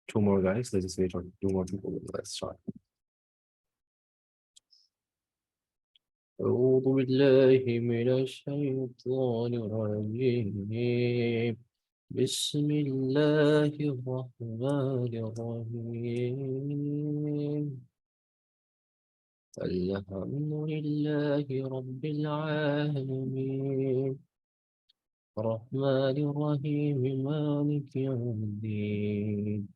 Two more guys. Let's just wait for two more people. Let's start. أعوذ بالله من الشيطان الرجيم بسم الله الرحمن الرحيم الحمد لله رب العالمين الرحمن الرحيم مالك يوم الدين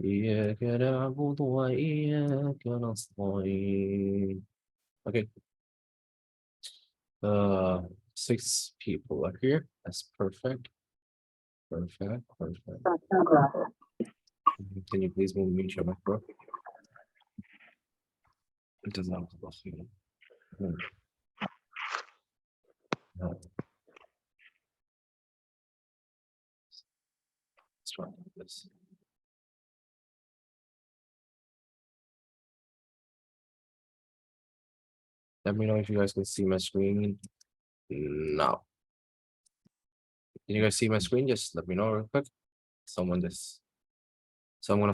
إياك نعبد وإياك نستعين. Okay. 6 people are here. That's perfect. Perfect. Can you please mute your micro? It does not. No. Let's try this. Let me know if you guys can see my screen. No. Can you guys see my screen? Just let me know real quick. So I'm gonna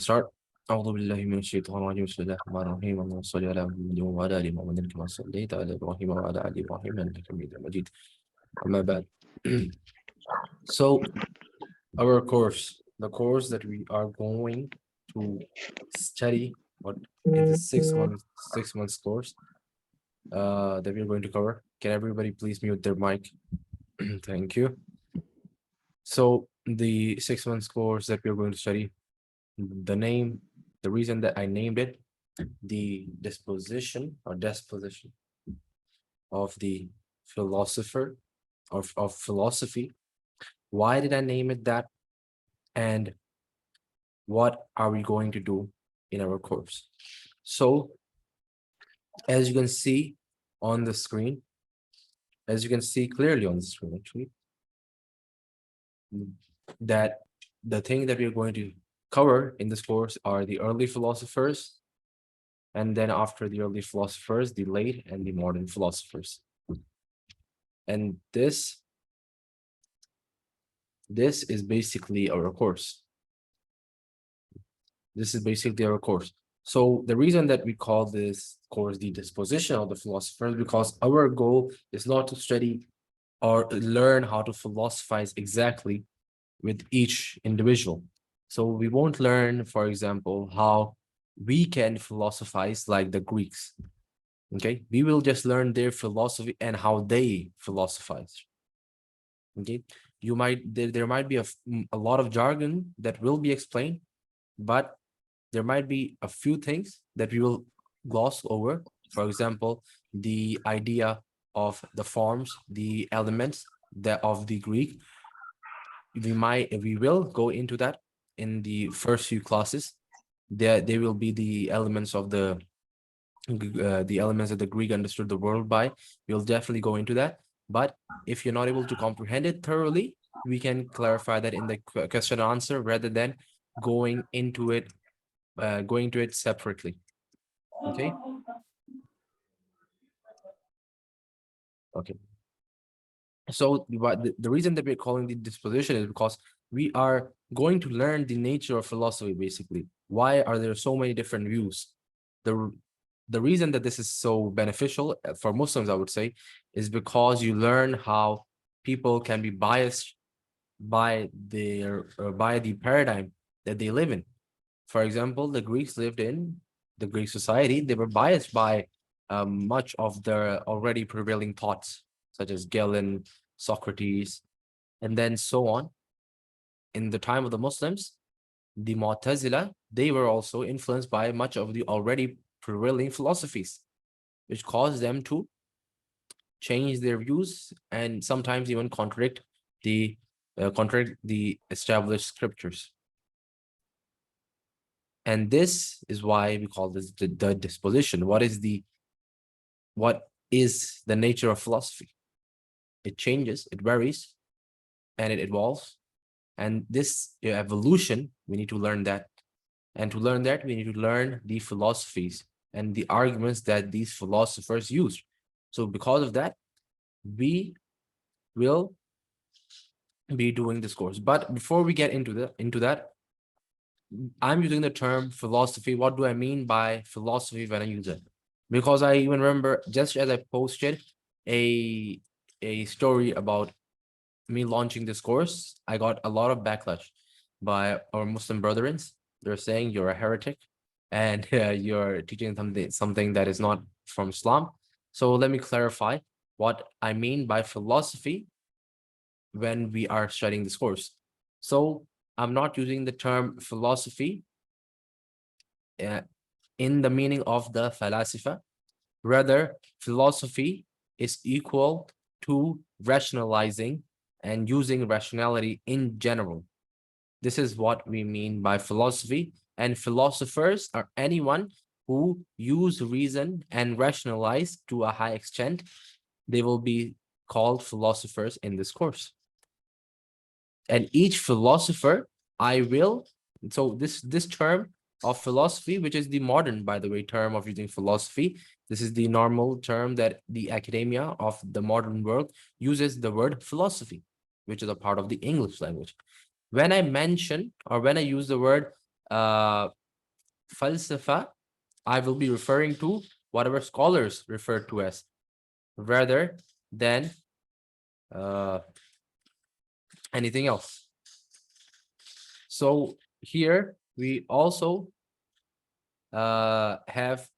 start. أعوذ بالله من الشيطان الرجيم بسم الله الرحمن الرحيم اللهم صل على محمد وعلى آل محمد كما صليت على إبراهيم وعلى آل إبراهيم إنك حميد مجيد. أما بعد. So our course, the course that we are going to study, what is the 6 months course that we're going to cover. Can everybody please mute their mic? Thank you. So the 6 months course that we're going to study, the reason that I named it the disposition of the philosopher of philosophy. Why did I name it that? And what are we going to do in our course? So as you can see on the screen, as you can see clearly on the screen actually, that the thing that we're going to cover in this course are the early philosophers, and then after the early philosophers, the late and the modern philosophers. And this is basically our course. This is basically our course. So the reason that we call this course the disposition of the philosophers, because our goal is not to study or learn how to philosophize exactly with each individual. So we won't learn, for example, how we can philosophize like the Greeks. Okay, we will just learn their philosophy and how they philosophize. Okay, there might be a lot of jargon that will be explained, but there might be a few things that we will gloss over. For example, the idea of the forms, the elements of the Greek. We will go into that in the first few classes. There will be the elements of the elements that the Greek understood the world by. We'll definitely go into that. But if you're not able to comprehend it thoroughly, we can clarify that in the question and answer rather than going into it separately. Okay. Okay. So the reason that we're calling the disposition is because we are going to learn the nature of philosophy, basically. Why are there so many different views? The reason that this is so beneficial for Muslims, I would say, is because you learn how people can be biased by the paradigm that they live in. For example, the Greeks lived in the Greek society. They were biased by much of their already prevailing thoughts, such as Galen, Socrates, and then so on. In the time of the Muslims, the Mu'tazila, they were also influenced by much of the already prevailing philosophies, which caused them to change their views and sometimes even contradict the established scriptures. And this is why we call this the disposition. What is the nature of philosophy? It changes, it varies, and it evolves. And this evolution, we need to learn that. And to learn that, we need to learn the philosophies and the arguments that these philosophers used. So because of that, we will be doing this course. But before we get into that, I'm using the term philosophy. What do I mean by philosophy when I use it? Because I even remember, just as I posted a story about me launching this course, I got a lot of backlash by our Muslim brethren. They're saying you're a heretic and you're teaching something that is not from Islam. So let me clarify what I mean by philosophy when we are studying this course. So I'm not using the term philosophy in the meaning of the falasifa. Rather, philosophy is equal to rationalizing and using rationality in general. This is what we mean by philosophy. And philosophers are anyone who use reason and rationalize to a high extent. They will be called philosophers in this course. And each philosopher, so this term of philosophy, which is the modern, by the way, term of using philosophy, this is the normal term that the academia of the modern world uses, the word philosophy, which is a part of the English language. When I mention or when I use the word falsafa, I will be referring to whatever scholars refer to as, rather than anything else. So here we also have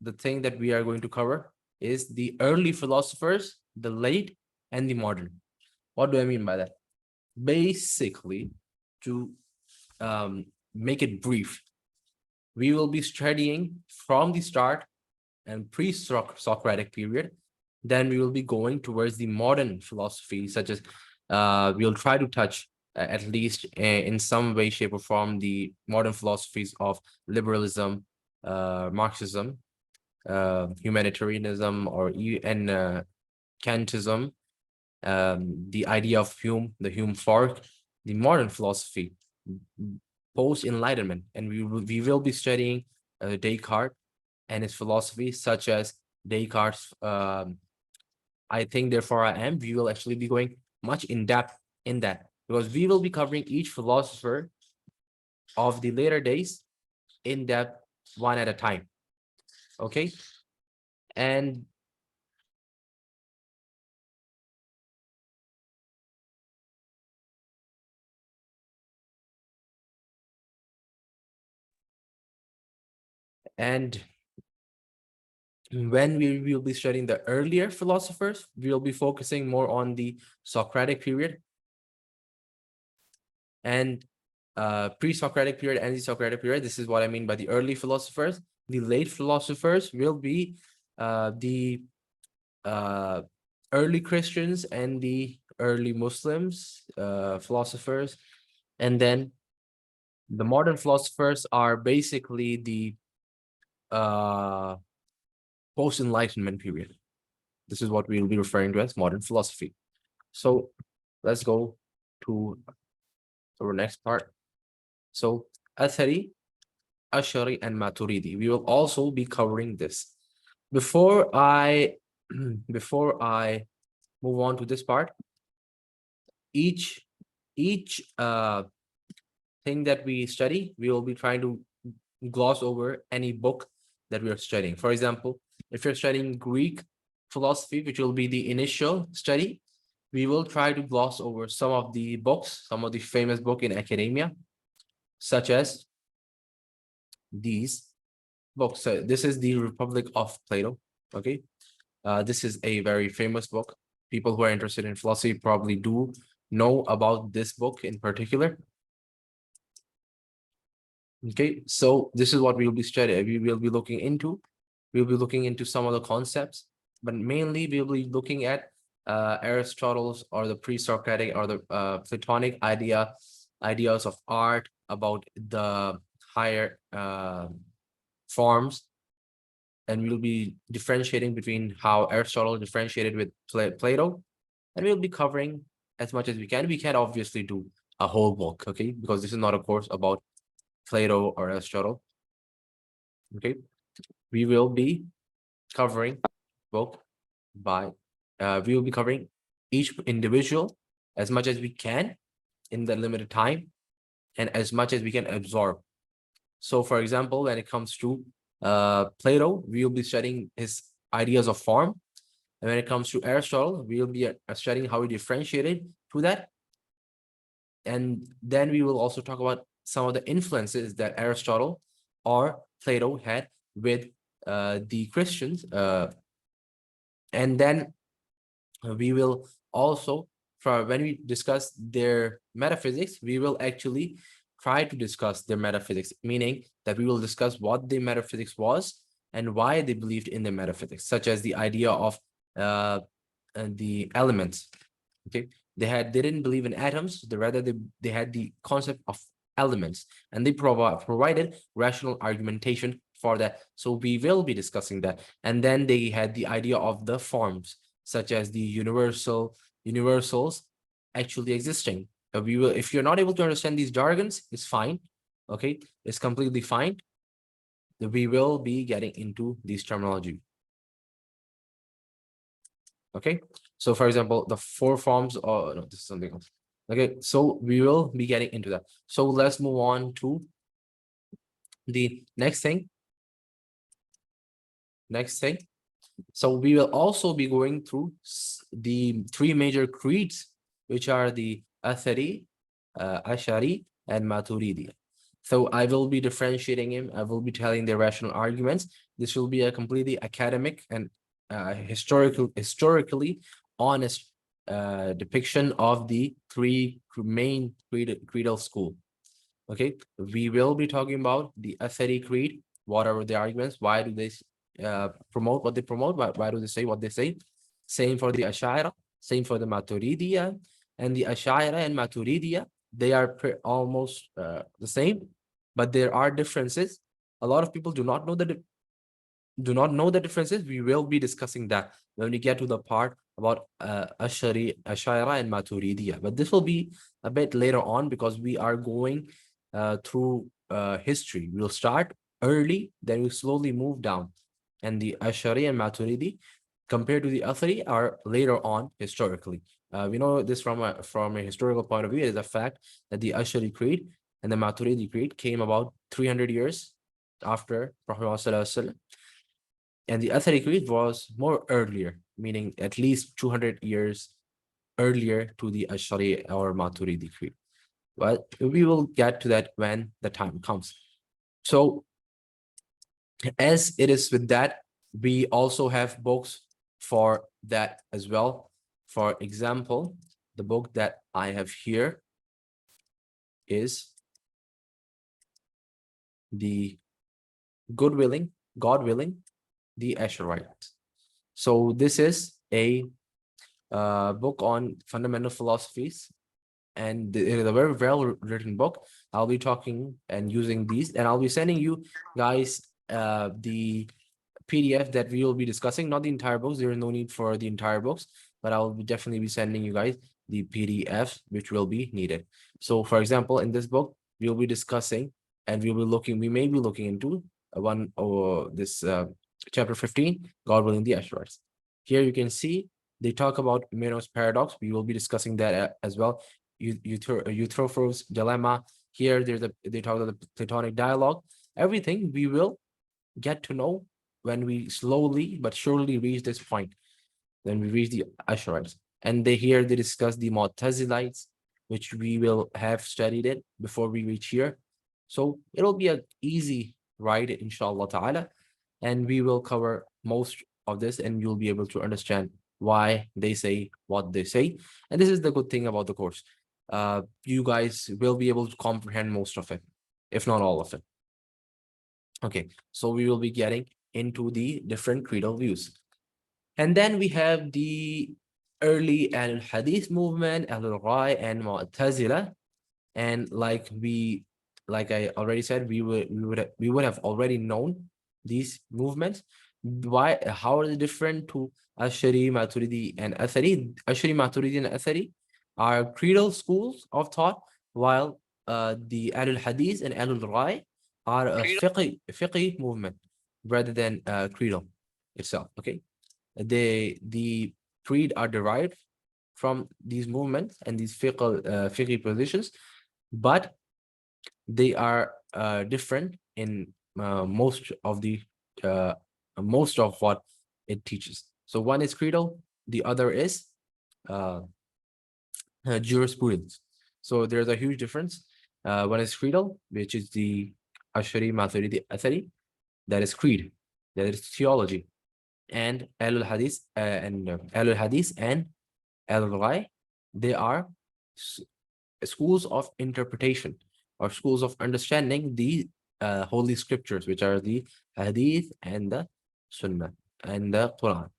the thing that we are going to cover is the early philosophers, the late, and the modern. What do I mean by that? Basically, to make it brief, we will be studying from the start and pre-Socratic period. Then we will be going towards the modern philosophy, such as we'll try to touch at least in some way, shape, or form the modern philosophies of liberalism, Marxism, humanitarianism, and Kantism, the idea of Hume, the Hume fork, the modern philosophy, post-Enlightenment, and we will be studying Descartes and his philosophy, such as Descartes' I think, therefore I am. We will actually be going much in depth in that, because we will be covering each philosopher of the later days in depth, one at a time. Okay. And when we will be studying the earlier philosophers, we will be focusing more on the Socratic period and pre-Socratic period and the Socratic period. This is what I mean by the early philosophers. The late philosophers will be the early Christians and the early Muslims, philosophers. And then the modern philosophers are basically the post-Enlightenment period. This is what we'll be referring to as modern philosophy. So let's go to our next part. So Athari, Ashari, and Maturidi. We will also be covering this. Before I move on to this part, each thing that we study, we will be trying to gloss over any book that we are studying. For example, if you're studying Greek philosophy, which will be the initial study, we will try to gloss over some of the books, some of the famous books in academia, such as these books. So this is the Republic of Plato. Okay. This is a very famous book. People who are interested in philosophy probably do know about this book in particular. Okay, so this is what we will be studying. We will be looking into. We'll be looking into some of the concepts, but mainly we'll be looking at Aristotle's or the pre-Socratic or the Platonic ideas of art, about the higher forms, and we'll be differentiating between how Aristotle differentiated with Plato, and we'll be covering as much as we can. We can't obviously do a whole book, okay, because this is not a course about Plato or Aristotle. Okay, we will be covering book by we will be covering each individual as much as we can in the limited time and as much as we can absorb. So for example, when it comes to Plato, we will be studying his ideas of form. And when it comes to Aristotle, we will be studying how he differentiated to that. And then we will also talk about some of the influences that Aristotle or Plato had with the Christians. And then we will also, for when we discuss their metaphysics, we will actually try to discuss their metaphysics, meaning that we will discuss what the metaphysics was and why they believed in the metaphysics, such as the idea of the elements. Okay, they didn't believe in atoms, rather they had the concept of elements, and they provided rational argumentation for that. So we will be discussing that. And then they had the idea of the forms, such as the universals actually existing. We will, if you're not able to understand these jargons, it's fine. Okay, it's completely fine. We will be getting into these terminology. Okay, so for example, the four forms, oh no, this is something else. Okay, so we will be getting into that. So let's move on to the next thing. So we will also be going through the three major creeds, which are the Athari, Ashari, and Maturidi. So I will be differentiating him. I will be telling the rational arguments. This will be a completely academic and historically honest depiction of the three main creedal school. Okay, we will be talking about the Athari creed. What are the arguments? Why do they promote what they promote? Why do they say what they say? Same for the Ash'ara, same for the Maturidiyya. And the Ash'ara and Maturidiyya, they are almost the same, but there are differences. A lot of people do not know the differences. We will be discussing that when we get to the part about Ash'ari, Ash'ara and Maturidiyya. But this will be a bit later on, because we are going through history. We'll start early, then we slowly move down. And the Ash'ari and Maturidi, compared to the Athari, are later on historically. We know this from a historical point of view. It is a fact that the Ash'ari creed and the Maturidi creed came about 300 years after Prophet Muhammad, and the Athari creed was more earlier, meaning at least 200 years earlier to the Ash'ari or Maturidi creed. But we will get to that when the time comes. So as it is with that, we also have books for that as well. For example, the book that I have here is the God willing, the Ash'arites. So this is a book on fundamental philosophies, and it is a very well written book. I'll be talking and using these, and I'll be sending you guys the PDF that we will be discussing, not the entire books. There is no need for the entire books, but I'll definitely be sending you guys the PDFs which will be needed. So for example, in this book, we'll be discussing, and we may be looking into this chapter 15, God willing, the Ash'arites. Here you can see they talk about Meno's paradox. We will be discussing that as well. Eutrophius dilemma. Here they talk about the Platonic dialogue. Everything we will get to know when we slowly but surely reach this point. Then we reach the Ash'arites, and they discuss the Mu'tazilites, which we will have studied it before we reach here. So it'll be an easy ride, inshallah ta'ala, and we will cover most of this, and you'll be able to understand why they say what they say. And this is the good thing about the course. You guys will be able to comprehend most of it, if not all of it. Okay, so we will be getting into the different creedal views. And then we have the early Al-Hadith movement, Al-Rai and Mu'tazila. And like I already said, we would have already known these movements. How are they different to Ash'ari, Maturidi, and Athari? Ash'ari, Maturidi, and Athari are creedal schools of thought, while the Al-Hadith and Al-Rai are a fiqh movement rather than creedal itself. Okay, the creed are derived from these movements and these fiqh positions, but they are different in most of what it teaches. So one is creedal, the other is jurisprudence. So there's a huge difference. One is creedal, which is the Ashari Maturidi Athari, that is creed, that is theology, and Ahlul Hadith and Ahlul Rai, they are schools of interpretation or schools of understanding the holy scriptures, which are the Hadith and the Sunnah and the Quran.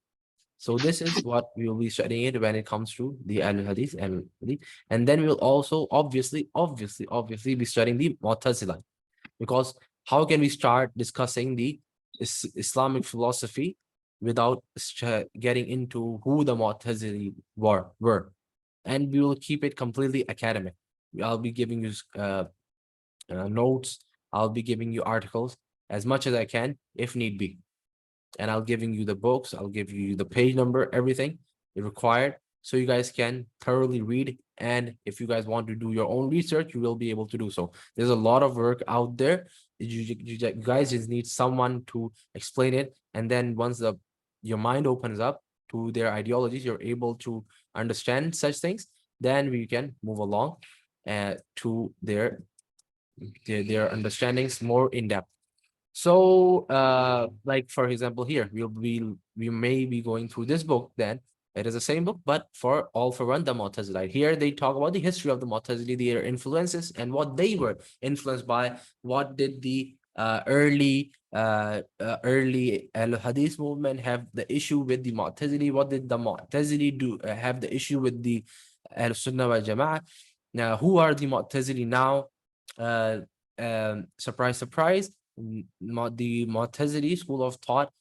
So this is what we will be studying it when it comes to the Ahlul Hadith and then we'll also obviously be studying the Mu'tazila, because how can we start discussing the Islamic philosophy without getting into who the Mu'tazili were? And we will keep it completely academic. I'll be giving you notes. I'll be giving you articles as much as I can if need be. And I'll giving you the books. I'll give you the page number, everything required, so you guys can thoroughly read. And if you guys want to do your own research, you will be able to do so. There's a lot of work out there. You guys just need someone to explain it. And then once your mind opens up to their ideologies, you're able to understand such things, then we can move along to their understandings more in depth. So like for example here, we may be going through this book. Then it is the same book, but for All for One, the Mu'tazilite. Here they talk about the history of the Mu'tazili, their influences and what they were influenced by. What did the early Al-Hadith movement have the issue with the Mu'tazili? What did the Mu'tazili do have the issue with the Al-Sunnah wal Jama'ah? Now, who are the Mu'tazili now? Surprise, surprise, the Mu'tazili school of thought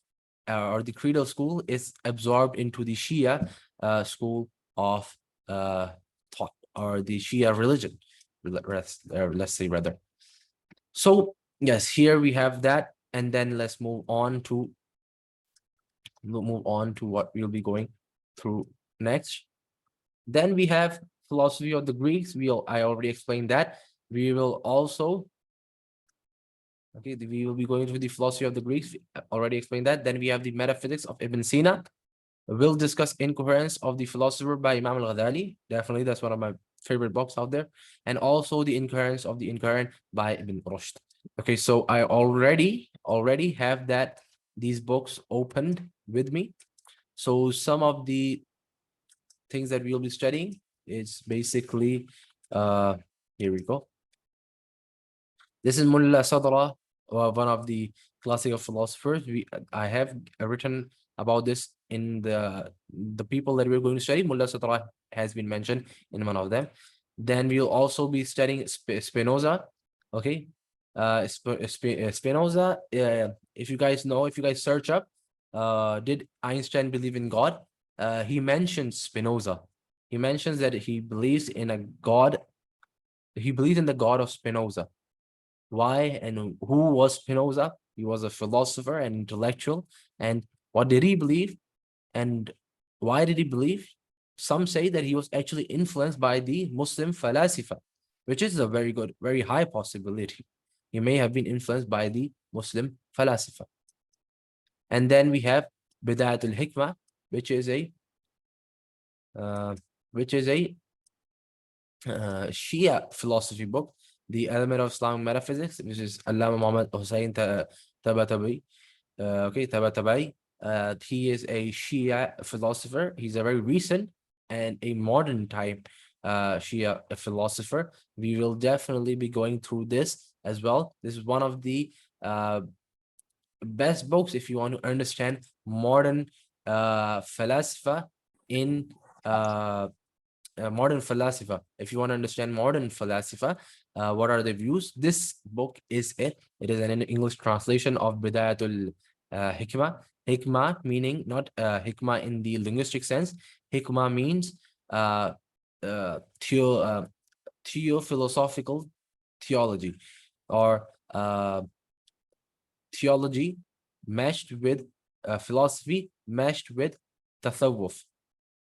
or the creedal school is absorbed into the Shia school of thought, or the Shia religion, let's say rather. So yes, here we have that, and then let's move on to what we'll be going through next. Then we have philosophy of the Greeks. I already explained that. We will also we will be going through the philosophy of the Greeks. Already explained that. Then we have the metaphysics of Ibn Sina. We'll discuss Incoherence of the Philosopher by Imam al-Ghazali. Definitely, that's one of my favorite books out there. And also the Incoherence of the Incoherent by Ibn Rushd. Okay, so I already have these books opened with me. So some of the things that we'll be studying is basically here we go. This is Mullah Sadra, one of the classical philosophers. I have written about this in the people that we're going to study. Mullah Sadra has been mentioned in one of them. Then we'll also be studying Spinoza. Okay, Spinoza. If you guys search up, did Einstein believe in God? He mentions Spinoza. He mentions that he believes in a God. He believes in the God of Spinoza. Why and who was Spinoza? He was a philosopher and intellectual. And what did he believe? And why did he believe? Some say that he was actually influenced by the Muslim falasifa, which is a very high possibility. He may have been influenced by the Muslim falasifa. And then we have Bidayat al-Hikmah, which is a Shia philosophy book. The Element of Islamic Metaphysics, which is Allama Muhammad Hussain Tabatabai. Tabatabai. He is a Shia philosopher. He's a very recent and a modern type Shia philosopher. We will definitely be going through this as well. This is one of the best books if you want to understand modern falsafa in modern falsafa. If you want to understand modern falsafa, what are the views? This book is it. It is an English translation of Bidayatul Hikmah. Hikmah meaning not hikmah in the linguistic sense. Hikmah means philosophical theology, or theology meshed with philosophy, meshed with tasawwuf,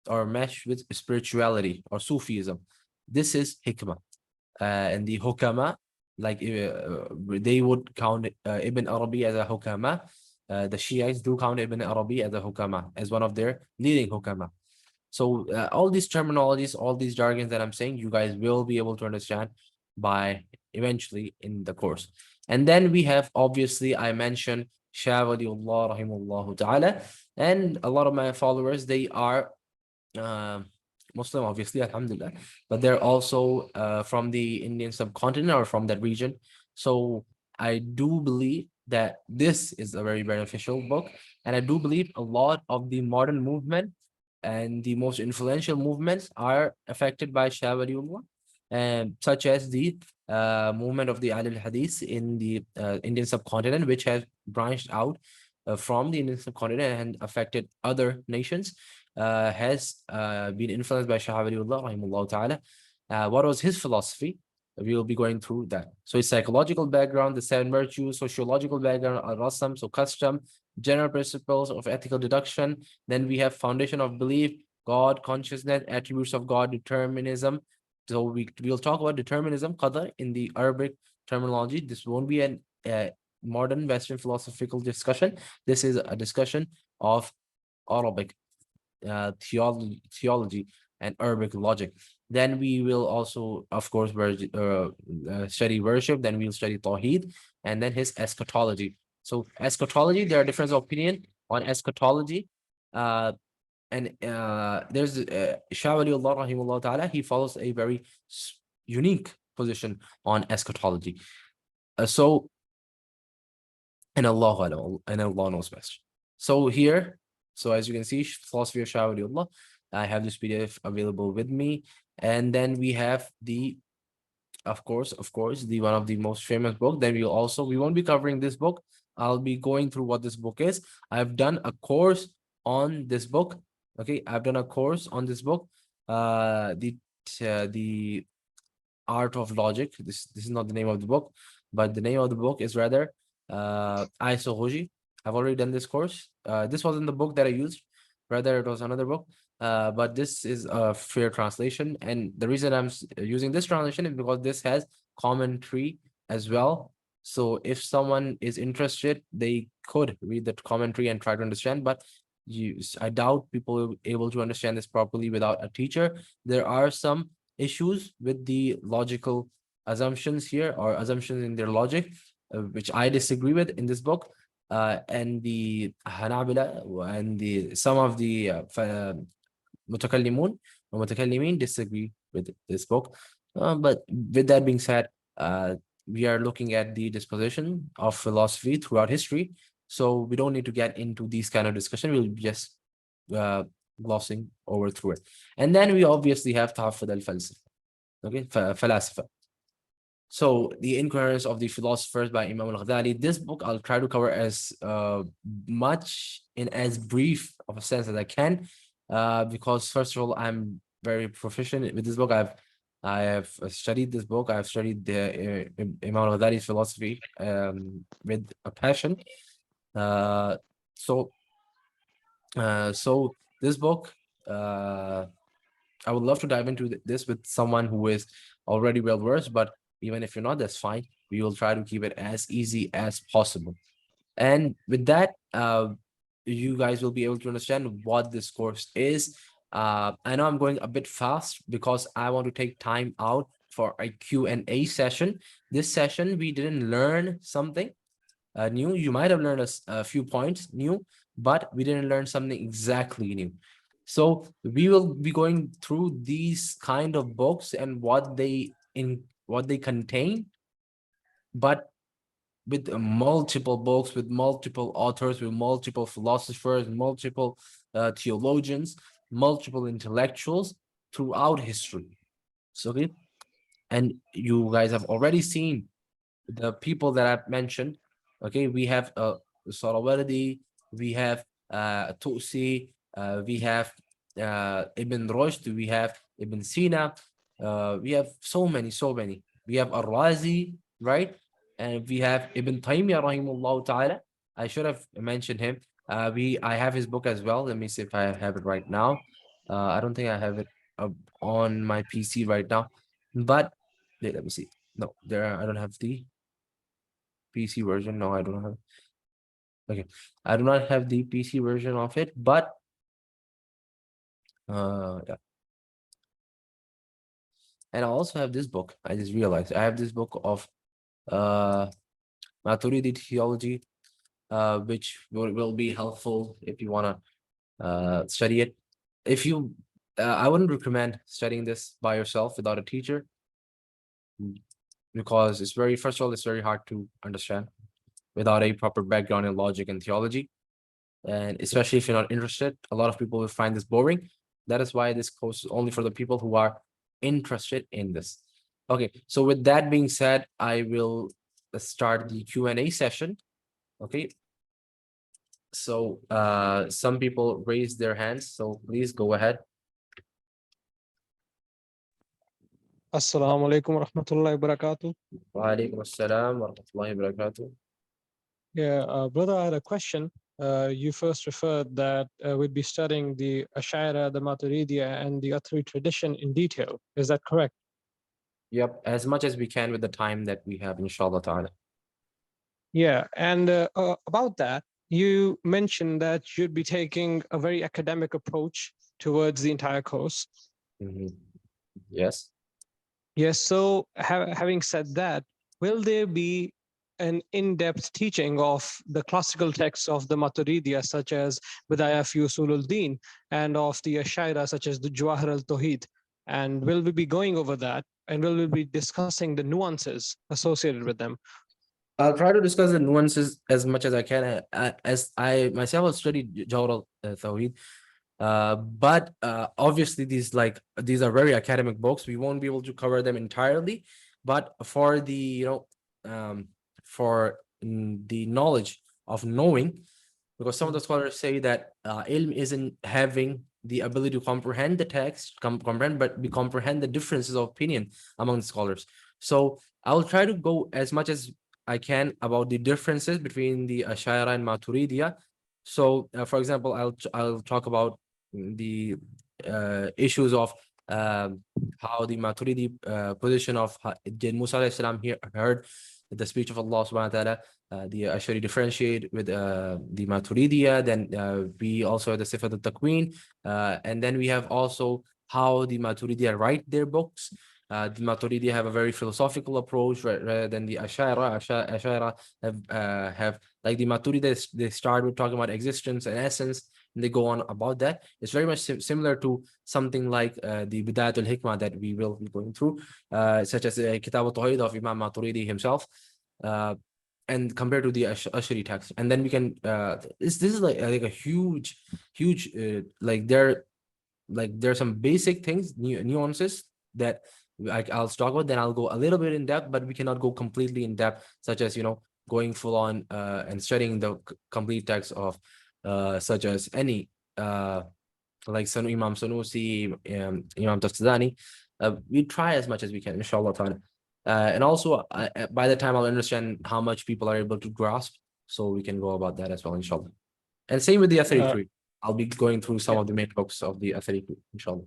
or meshed with spirituality or Sufism. This is hikmah. And the hukama, like they would count Ibn Arabi as a hukama. The Shiites do count Ibn Arabi as a hukama, as one of their leading hukama. So all these terminologies, all these jargons that I'm saying, you guys will be able to understand by eventually in the course. And then we have, obviously, I mentioned Shah Waliullah rahimahullah ta'ala, and a lot of my followers, they are uh, Muslim, obviously, alhamdulillah, but they're also from the Indian subcontinent or from that region. So I do believe that this is a very beneficial book, and I do believe a lot of the modern movement and the most influential movements are affected by Shah Waliullah, and such as the movement of the Ahl al-Hadith in the Indian subcontinent, which has branched out from the Indian subcontinent and affected other nations, has been influenced by Shah Waliullah rahimahullah ta'ala. What was his philosophy? We will be going through that. So his psychological background, the seven virtues, sociological background, al-rasam, so custom, general principles of ethical deduction. Then we have foundation of belief, God, consciousness, attributes of God, determinism. So we'll talk about determinism, qadar, in the Arabic terminology. This won't be an modern Western philosophical discussion. This is a discussion of Arabic theology and Arabic logic. Then we will also, of course, study worship. Then we'll study Tawheed, and then his eschatology. So eschatology, there are different opinion on eschatology. And there's Shah Waliullah rahimahullah ta'ala, he follows a very unique position on eschatology. So, and Allah knows best. So here, so as you can see, philosophy of Shah Waliullah, I have this PDF available with me. And then we have the, of course, the one of the most famous book. Then we won't be covering this book. I'll be going through what this book is. I've done a course on this book. Okay, I've done a course on this book. The Art of Logic. This is not the name of the book, but the name of the book is rather Isoghoji. I've already done this course. This wasn't the book that I used, rather it was another book. But this is a fair translation, and the reason I'm using this translation is because this has commentary as well. So if someone is interested, they could read the commentary and try to understand. But I doubt people will be able to understand this properly without a teacher. There are some issues with the logical assumptions here, or assumptions in their logic, which I disagree with in this book. And the Hanabila and the some of the mutakallimun or mutakallimin disagree with this book. But with that being said, we are looking at the disposition of philosophy throughout history. So we don't need to get into these kind of discussion. We'll be just glossing over through it. And then we obviously have Tahaffud al-Falsafa. Okay, Falasifa. So the Incoherence of the Philosophers by Imam al-Ghazali. This book I'll try to cover as much in as brief of a sense as I can, because first of all, I'm very proficient with this book. I have studied this book. I've studied the Imam al-Ghazali's philosophy with a passion. So this book, I would love to dive into this with someone who is already well versed, but even if you're not, that's fine. We will try to keep it as easy as possible. And with that, you guys will be able to understand what this course is. I know I'm going a bit fast because I want to take time out for a Q&A session. This session, we didn't learn something new. You might have learned a few points new, but we didn't learn something exactly new. So we will be going through these kind of books and what they contain, but with multiple books, with multiple authors, with multiple philosophers, multiple theologians, multiple intellectuals throughout history. So, okay, and you guys have already seen the people that I've mentioned. Okay, we have Sarawardi, we have Tusi, we have Ibn Rushd, we have Ibn Sina, we have so many. We have Ar-Razi, right? And we have Ibn Taymiyyah rahimahullah ta'ala. I should have mentioned him. I have his book as well. Let me see if I have it right now. I don't think I have it on my PC right now, but let me see. No, I don't have the PC version. No, I don't have. Okay, I do not have the PC version of it, but yeah. And I also have this book. I just realized I have this book of Maturidi theology, which will be helpful if you want to study it. If you, I wouldn't recommend studying this by yourself without a teacher, because first of all, it's very hard to understand without a proper background in logic and theology. And especially if you're not interested, a lot of people will find this boring. That is why this course is only for the people who are interested in this. Okay, so with that being said, I will start the Q&A session. Okay, so some people raised their hands, so please go ahead. Assalamu alaikum wa rahmatullahi wa barakatuh. Wa alaikum assalam wa rahmatullahi wa barakatuh. Yeah, brother, I had a question. You first referred that we'd be studying the Ash'ari, the Maturidiyya, and the Athari tradition in detail. Is that correct? Yep, as much as we can with the time that we have, inshallah ta'ala. Yeah, and about that, you mentioned that you'd be taking a very academic approach towards the entire course. Yes. Yes, so having said that, will there be an in-depth teaching of the classical texts of the Maturidiyya, such as Bidayah fi Usul al-Din, and of the Ashaira, such as the Jawahir al-Tawhid? And will we be going over that? And will we be discussing the nuances associated with them? I'll try to discuss the nuances as much as I can. As I myself have studied Jawahir al-Tawhid, but obviously these are very academic books. We won't be able to cover them entirely, but for the the knowledge of knowing, because some of the scholars say that ilm isn't having the ability to comprehend the text, but we comprehend the differences of opinion among the scholars. So I'll try to go as much as I can about the differences between the Ash'ari and Maturidiyya. So, for example, I'll talk about the issues of how the Maturidi position of Musa alayhi salam here heard the speech of Allah subhanahu wa ta'ala. The Ash'ari differentiate with the Maturidiyya. Then we also have the Sifat al-Taqween, and then we have also how the Maturidiyya write their books. The Maturidi have a very philosophical approach rather than the Ash'ari have like the Maturidi, they start with talking about existence and essence, and they go on about that. It's very much similar to something like the Bidayat al-Hikmah that we will be going through, such as Kitab al-Tawhid of Imam Maturidi himself, and compared to the Ash'ari text. And then we can this is like a huge like there are some basic things, nuances that I'll talk about. Then I'll go a little bit in depth, but we cannot go completely in depth, such as going full on and studying the complete text of such as any like Imam Sanusi, Imam Tafsirani. We try as much as we can, inshallah ta'ala. And also by the time I'll understand how much people are able to grasp, so we can go about that as well, inshallah. And same with the Athari creed. I'll be going through some of the main books of the Athari creed, inshallah.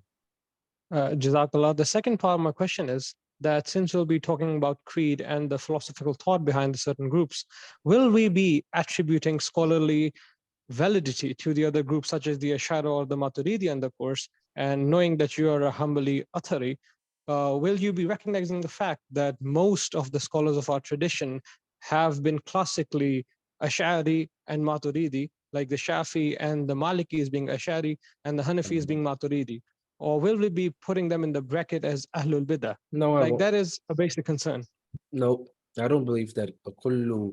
Jazakallah. The second part of my question is that since we'll be talking about creed and the philosophical thought behind the certain groups, will we be attributing scholarly validity to the other groups, such as the Ash'ari or the Maturidi in the course? And knowing that you are a humbly Athari, will you be recognizing the fact that most of the scholars of our tradition have been classically Ash'ari and Maturidi, like the Shafi and the Malikis being Ash'ari and the Hanafis being Maturidi? Or will we be putting them in the bracket as Ahlul Bidah? No, I won't. That is a basic concern. No, I don't believe that كل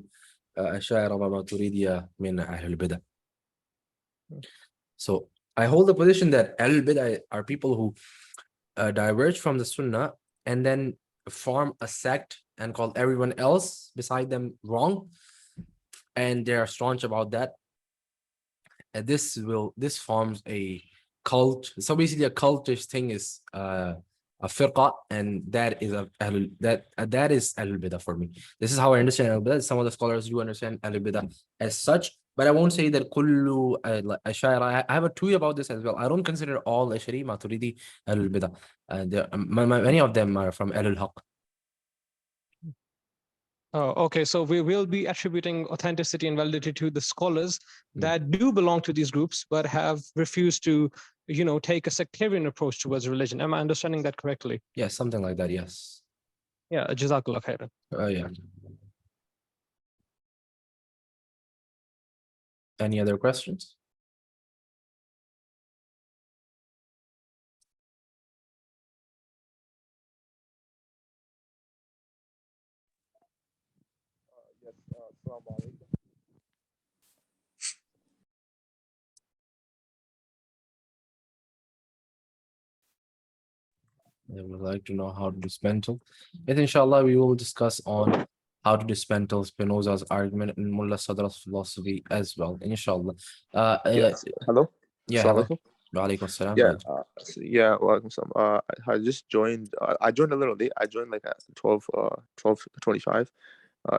أشاعرة وماتريدية من أهل البدع. So I hold the position that Ahlul Bid'ah are people who diverge from the Sunnah and then form a sect and call everyone else beside them wrong, and they are staunch about that. And this forms a cult. So basically, a cultish thing is a firqa, and that is that is Ahlul Bidah for me. This is how I understand Ahlul Bidah. Some of the scholars do understand Ahlul Bidah as such, but I won't say that kullu Ash'ari. I have a tweet about this as well. I don't consider all Ash'ari Maturidi Ahlul Bidah. Many of them are from Ahlul Haq. Oh, okay. So we will be attributing authenticity and validity to the scholars Mm. that do belong to these groups, but have refused to, take a sectarian approach towards religion. Am I understanding that correctly? Yeah, something like that. Yes. Yeah, Jazakallah khairan. Yeah. Any other questions? Yes, Assalamu alaikum. They would like to know how to dismantle. And inshallah, we will discuss on how to dismantle Spinoza's argument and Mullah Sadra's philosophy as well. Inshallah. Yes. Hello. Yeah, Assalamu hello. alaikum. Wa alaikum assalam. Yeah. Yeah. Welcome. Some. I just joined. I joined a little late. I joined like at 12:25.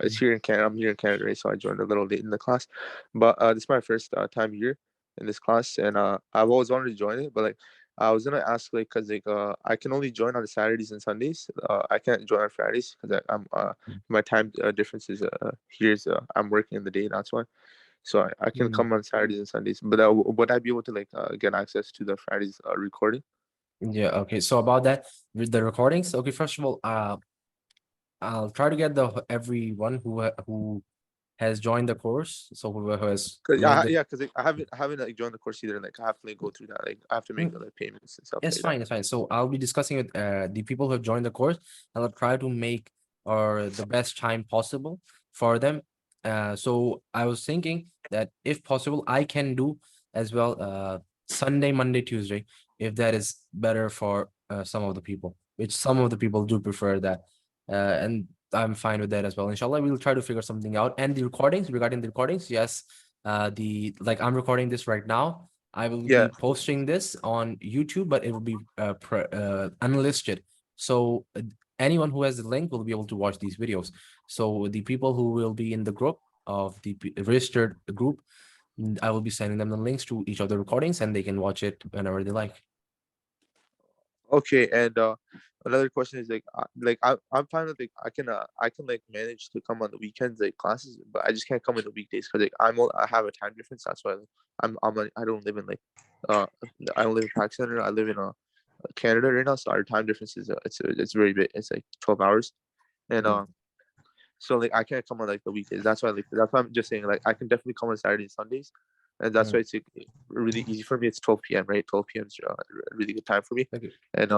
It's here in Canada. I'm here in Canada, right? So I joined a little late in the class. But this is my first time here in this class, and I've always wanted to join it. But like, I was gonna ask like, cause like I can only join on the Saturdays and Sundays. I can't join on Fridays because I'm my time difference is here is I'm working in the day. That's why. So I can come on Saturdays and Sundays. But would I be able to like get access to the Fridays recording? Yeah, okay. So about that, with the recordings, okay, first of all, I'll try to get everyone who has joined the course. So who has Cause made the yeah, cause like, I haven't like joined the course either. Like I have to like go through that. Like I have to make like payments and stuff It's like fine, it's fine. So I'll be discussing with the people who have joined the course, and I'll try to make the best time possible for them. So I was thinking that if possible, I can do as well Sunday, Monday, Tuesday, if that is better for some of the people, which some of the people do prefer that. And I'm fine with that as well. Inshallah, we'll try to figure something out. And the recordings, regarding the recordings, yes, like I'm recording this right now. I will Yeah. be posting this on YouTube, but it will be unlisted. So anyone who has the link will be able to watch these videos. So the people who will be in the group of the registered group, I will be sending them the links to each of the recordings, and they can watch it whenever they like. Okay, and another question is I'm fine with like I can like manage to come on the weekends like classes, but I just can't come on the weekdays because like I have a time difference. That's why like, I don't live in like uh I don't live in Pakistan. I live in Canada right now, so our time difference is it's very big. It's like 12 hours, and so like I can't come on like the weekdays. That's why I'm just saying like I can definitely come on Saturdays and Sundays, and that's why it's like, really easy for me. It's 12 p.m. right? 12 p.m. is a really good time for me, Okay. and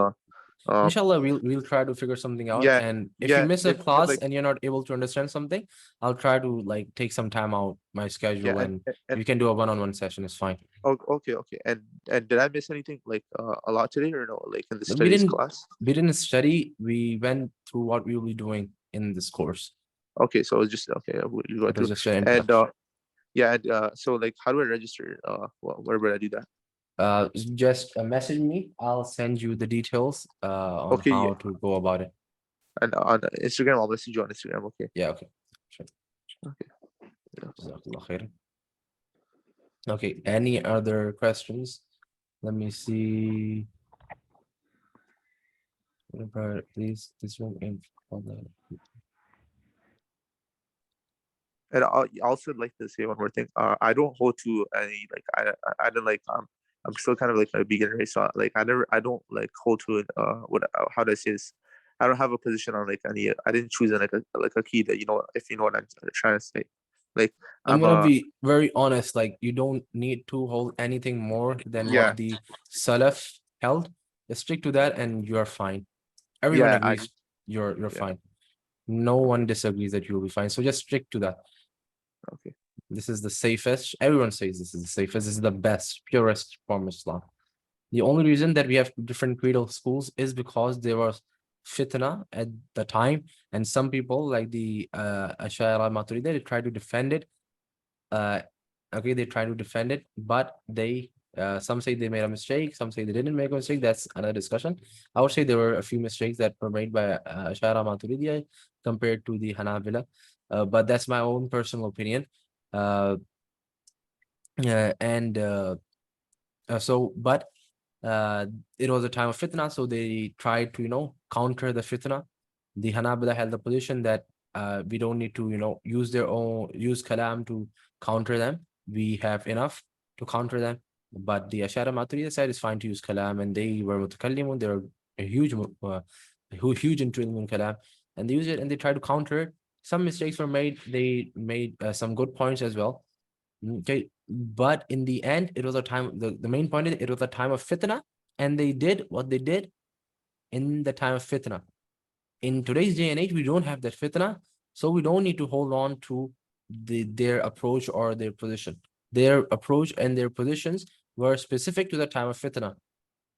Inshallah, we'll try to figure something out. yeah, And if you yeah, miss a 'cause, class like and you're not able to understand something, I'll try to like take some time out my schedule, yeah, and and we can do a one-on-one session. It's fine. okay, and did I miss anything like a lot today or no? Like in the We studies didn't class? we didn't study. We went through what we will be doing in this course. Okay, so it's just okay. We go It was through just an and introduction. yeah, and so like how do I register? Where would I do that? Just message me. I'll send you the details on Okay, yeah, how to go about it. and on Instagram, I'll message you on Instagram. Okay. Yeah, okay. Sure. Okay. Yeah. Jazakallah khair. Okay, any other questions? Let me see. Please, this room in for the And I also like to say one more thing. I don't hold to any like I don't like I'm still kind of like a beginner, right? So like I don't like hold to it. What how do I say this? I don't have a position on like any. I didn't choose like a key that if you know what I'm trying to say. Like I'm I'm gonna be very honest, like you don't need to hold anything more than yeah, what the Salaf held. Just stick to that and you're fine. Everyone yeah, agrees you're yeah, fine. No one disagrees that you'll be fine. So just stick to that. okay. This is the safest. Everyone says this is the safest. This is the best, purest form of Islam. The only reason that we have different creedal schools is because there was fitna at the time, and some people like the Ash'ari Maturidi, they try to defend it. Okay, they try to defend it, but they some say they made a mistake, some say they didn't make a mistake. That's another discussion. I would say there were a few mistakes that were made by Ash'ari Maturidi compared to the Hanabila, but that's my own personal opinion. And so, but it was a time of fitna, so they tried to, counter the fitna. The Hanabila held the position that we don't need to, use kalam to counter them. We have enough to counter them. But the Ash'ari Maturidi side is fine to use kalam, and they were mutakallimun. They were a huge into ilm kalam, and they use it and they try to counter it. Some mistakes were made. They made some good points as well. Okay, but in the end, it was a time. The main point is it was a time of fitna, and they did what they did in the time of fitna. In today's day and age, we don't have that fitna, so we don't need to hold on to their approach or their position. Their approach and their positions were specific to the time of fitna.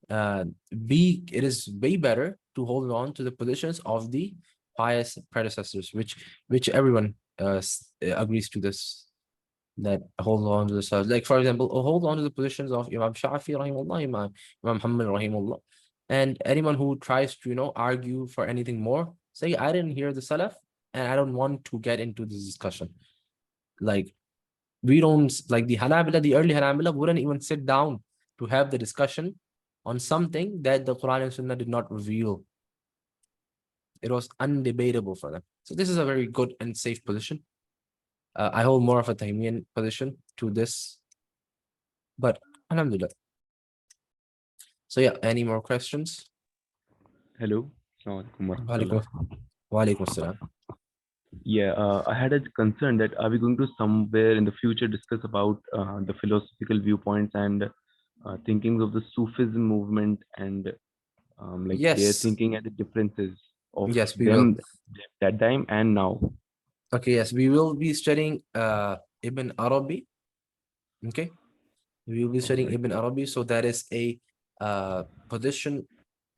It is way better to hold on to the positions of the pious predecessors, which everyone agrees to this, that hold on to the, like for example, hold on to the positions of Imam Shafi rahimahullah, Imam Muhammad rahimahullah, and anyone who tries to argue for anything more, say I didn't hear the Salaf and I don't want to get into this discussion. Like, we don't, like the Hanabila, the early Hanabila wouldn't even sit down to have the discussion on something that the Quran and Sunnah did not reveal. It was undebatable for them. So this is a very good and safe position. I hold more of a Taymiyyah position to this, but alhamdulillah. So yeah, any more questions? Hello. Assalamualaikum warahmatullah. Walaikum assalam. Yeah, I had a concern that are we going to somewhere in the future discuss about the philosophical viewpoints and thinkings of the Sufism movement and like their Yes. thinking and the differences of Yes, we them will. that time and now. Okay, yes, we will be studying Ibn Arabi. Okay, we will be studying Alright. Ibn Arabi. So that is a position,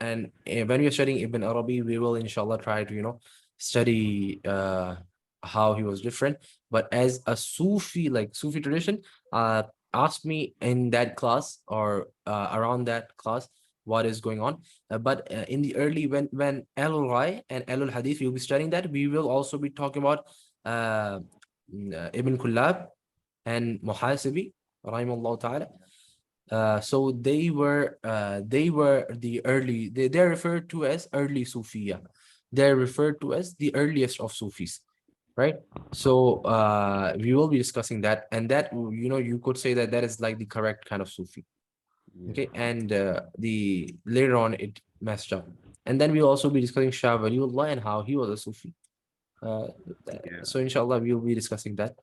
and when we are studying Ibn Arabi, we will inshallah try to study how he was different. But as a Sufi, like Sufi tradition, ask me in that class or around that class what is going on. But in the early, when Ahlul Rai and Ahlul Hadith, we will be studying that. We will also be talking about Ibn Kullab and Muhasibi rahimahullah ta'ala. So they were the early, they're referred to as early Sufiya. They're referred to as the earliest of Sufis, right? So we will be discussing that, and that you could say that is like the correct kind of Sufi. Okay, and the later on it messed up, and then we'll also be discussing Shah Waliullah and how he was a Sufi. So inshallah we will be discussing that.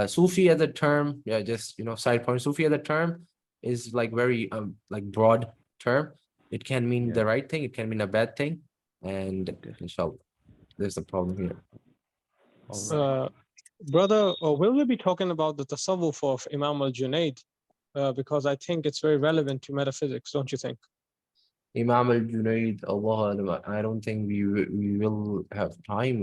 Sufi as a term, yeah, just side point. Sufi as a term is like very like broad term. It can mean the right thing, it can mean a bad thing, and inshallah there's a problem here. Brother, will we be talking about the tasawwuf of Imam al-Junayd? Because I think it's very relevant to metaphysics, don't you think? Imam al-Junayd, Allah, I don't think we will have time.